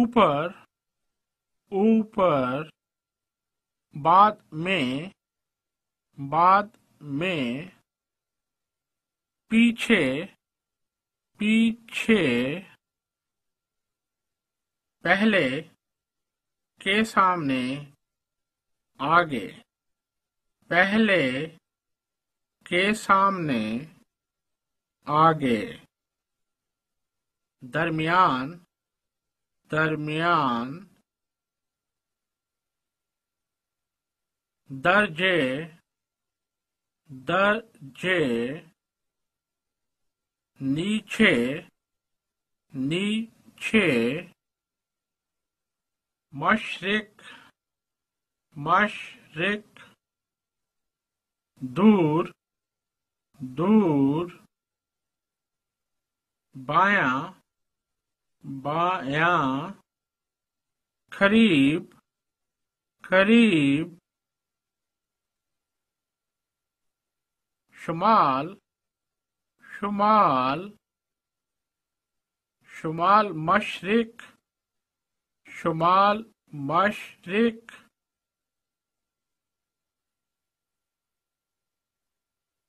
اوپر اوپر، بعد میں پیچھے پیچھے، پہلے کے سامنے آگے، پہلے کے سامنے آگے، درمیان درمیان، درجے درجے، نیچے نیچے، مشرق مشرق، دور دور، بایاں بایاں، قریب قریب، شمال شمال، شمال مشرق شمال مشرق،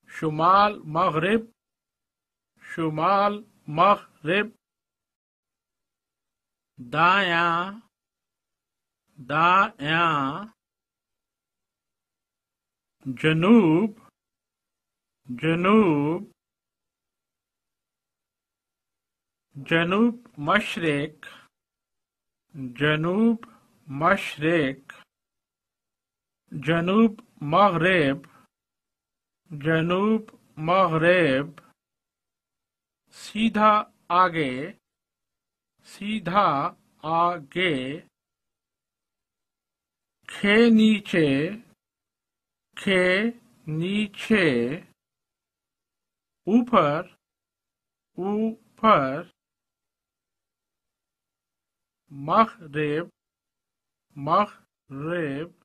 شمال مغرب شمال مغرب، دایاں دایاں، جنوب جنوب، جنوب مشرق جنوب مشرق، جنوب مغرب جنوب مغرب، سیدھا آگے سیدھا آگے، کھے نیچے کھے نیچے، اوپر اوپر، مغرب مغرب،